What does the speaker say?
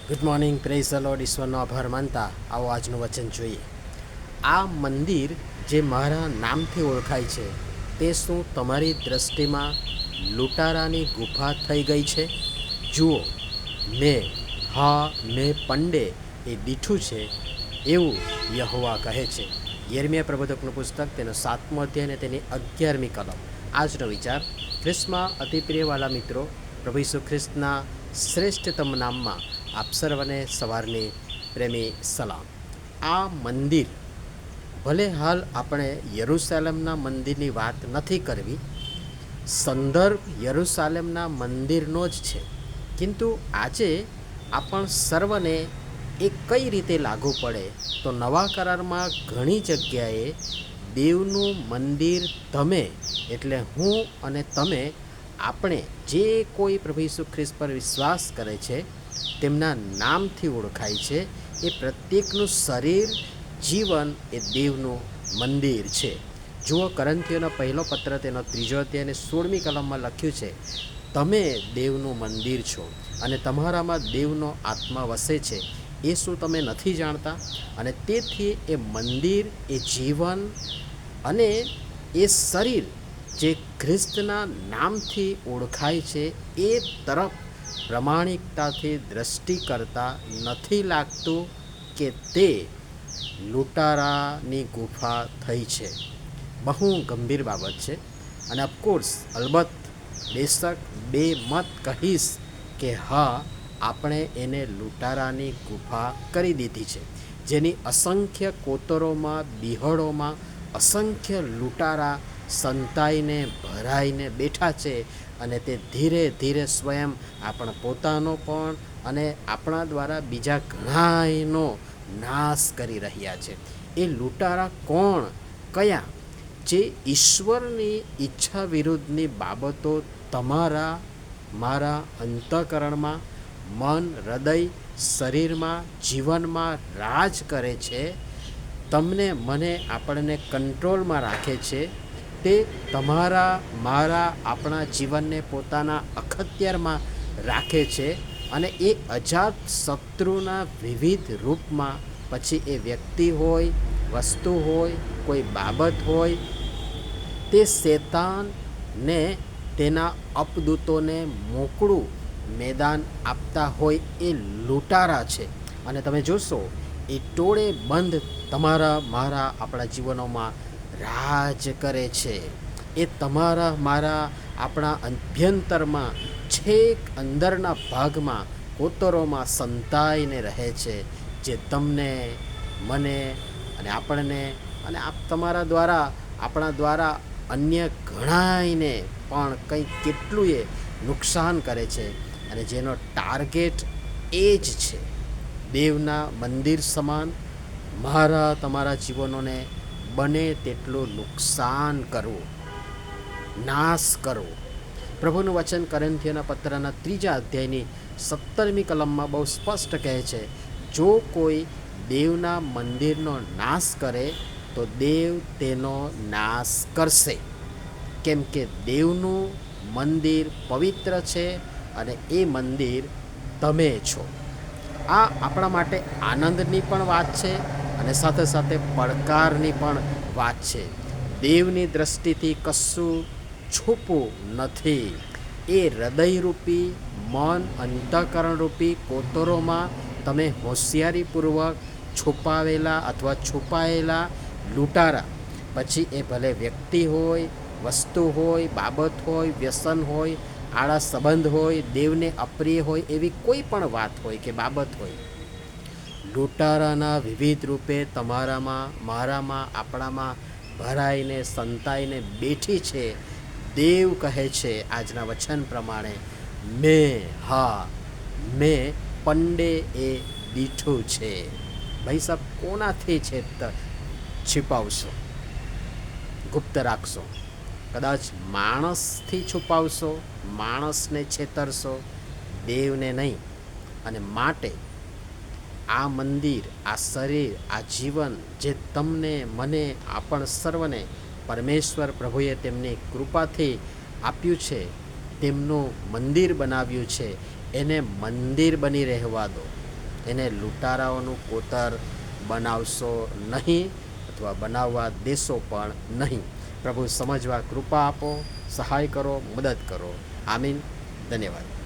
Good morning, praise the Lord. ઈશ્વરનો આભાર માનતા આવો આજનું વચન જોઈએ. આ મંદિર જે મારા નામથી ઓળખાય છે તે શું તમારી દ્રષ્ટિમાં લૂંટારાની ગુફા થઈ ગઈ છે? જુઓ, મેં પંડે એ દીઠું છે એવું યહોવા કહે છે. યિર્મયાહ પ્રબોધકનું પુસ્તક, તેનો 7મો અધ્યાય અને તેની 11મી કલમ. આજનો વિચાર: ખ્રિસ્તમાં અતિ પ્રિયવાલા મિત્રો, પ્રભુ ઈસુ ખ્રિસ્તના શ્રેષ્ઠતમ નામમાં આપ સર્વને સવારની પ્રેમી સલામ. આ મંદિર, ભલે હાલ આપણે યરૂશાલેમના મંદિરની વાત નથી કરવી, સંદર્ભ યરૂશાલેમના મંદિરનો જ છે, કિંતુ આજે આપણ સર્વને એ કઈ રીતે લાગુ પડે તો નવા કરારમાં ઘણી જગ્યાએ દેવનું મંદિર તમે એટલે હું અને તમે, આપણે જે કોઈ પ્રભુ ઈસુ ખ્રિસ્ત પર વિશ્વાસ કરે છે તેમના નામથી ઓળખાય છે. એ પ્રત્યેકનું શરીર, જીવન એ દેવનું મંદિર છે. જુઓ, કરંથીઓનો પહેલો પત્ર, તેનો 3જો અધ્યાય અને 16મી કલમમાં લખ્યું છે, તમે દેવનું મંદિર છો અને તમારામાં દેવનો આત્મા વસે છે. એ શું તમે નથી જાણતા? અને તેથી એ મંદિર, એ જીવન અને એ શરીર જે ખ્રિસ્તના નામથી ઓળખાય છે એ તરફ પ્રમાણિકતાથી દ્રષ્ટિ કરતા નથી લાગતું કે તે લૂંટારાની ગુફા થઈ છે. બહુ ગંભીર બાબત છે. અને ઓફકોર્સ, અલબત્ત, બેશક બે મત કહીશ કે હા, આપણે એને લૂંટારાની ગુફા કરી દીધી છે, જેની અસંખ્ય કોતરોમાં, બિહળોમાં અસંખ્ય લૂંટારા સંતાઈને ભરાઈને બેઠા છે. અને તે ધીરે ધીરે સ્વયં આપણા પોતાનો પણ અને આપણા દ્વારા બીજા ઘણાયનો નાશ કરી રહ્યા છે. એ લૂંટારા કોણ, કયા? જે ઈશ્વરની ઈચ્છા વિરુદ્ધની બાબતો તમારા, મારા અંતઃકરણમાં, મન, હૃદય, શરીરમાં, જીવનમાં રાજ કરે છે, તમને, મને, આપણને કંટ્રોલમાં રાખે છે. તે તમારા, મારા, આપણા જીવનને પોતાના અખત્યારમાં રાખે છે. અને એ અજાત શત્રુના વિવિધ રૂપમાં, પછી એ વ્યક્તિ હોય, વસ્તુ હોય, કોઈ બાબત હોય, તે શેતાનને તેના અપદૂતોને મોકળું મેદાન આપતા હોય એ લૂંટારા છે. અને તમે જોશો, એ ટોળે બંધ તમારા, મારા, આપણા જીવનોમાં રાજ કરે છે. એ તમારા, મારા, આપણા અભ્યંતરમાં, છેક અંદરના ભાગમાં, કોતરોમાં સંતાઈને રહે છે, જે તમને, મને અને આપણને અને તમારા દ્વારા, આપણા દ્વારા અન્ય ઘણાયને પણ કંઈક કેટલુંય નુકસાન કરે છે. અને જેનો ટાર્ગેટ એ જ છે, દેવના મંદિર સમાન મારા, તમારા જીવનોને બને તેટલું નુકસાન કરવું, નાશ કરવો. પ્રભુનું વચન કરંથીઓના પત્રના 3જા અધ્યાયની 17મી કલમમાં બહુ સ્પષ્ટ કહે છે, જો કોઈ દેવના મંદિરનો નાશ કરે તો દેવ તેનો નાશ કરશે, કેમ કે દેવનું મંદિર પવિત્ર છે અને એ મંદિર તમે છો. આ આપણા માટે આનંદની પણ વાત છે અને સાથે સાથે પડકારની પણ વાત છે. દેવની દ્રષ્ટિથી કશું છુપું નથી. એ હૃદયરૂપી, મન, અંતઃકરણરૂપી કોતરોમાં તમે હોશિયારીપૂર્વક છુપાવેલા અથવા છુપાયેલા લૂંટારા, પછી એ ભલે વ્યક્તિ હોય, વસ્તુ હોય, બાબત હોય, વ્યસન હોય, આળા સંબંધ હોય, દેવને અપ્રિય હોય, એવી કોઈ પણ વાત હોય કે બાબત હોય, લૂંટારાના વિવિધ રૂપે તમારામાં, મારામાં, આપણામાં ભરાઈને સંતાઈને બેઠી છે. દેવ કહે છે આજના વચન પ્રમાણે, મેં પંડે એ દીઠું છે. ભાઈ સાહેબ, કોનાથી છુપાવશો, ગુપ્ત રાખશો? કદાચ માણસથી છુપાવશો, માણસને છેતરશો, દેવને નહીં. અને માટે આ મંદિર, આ શરીર, આ જીવન જે તમને, મને, આપણ સર્વને પરમેશ્વર પ્રભુએ તેમની કૃપાથી આપ્યું છે, તેમનું મંદિર બનાવ્યું છે, એને મંદિર બની રહેવા દો. એને લૂંટારાઓનું કોતર બનાવશો નહીં અથવા બનાવવા દેશો પણ નહીં. પ્રભુ સમજવા કૃપા આપો, સહાય કરો, મદદ કરો. આમીન. ધન્યવાદ.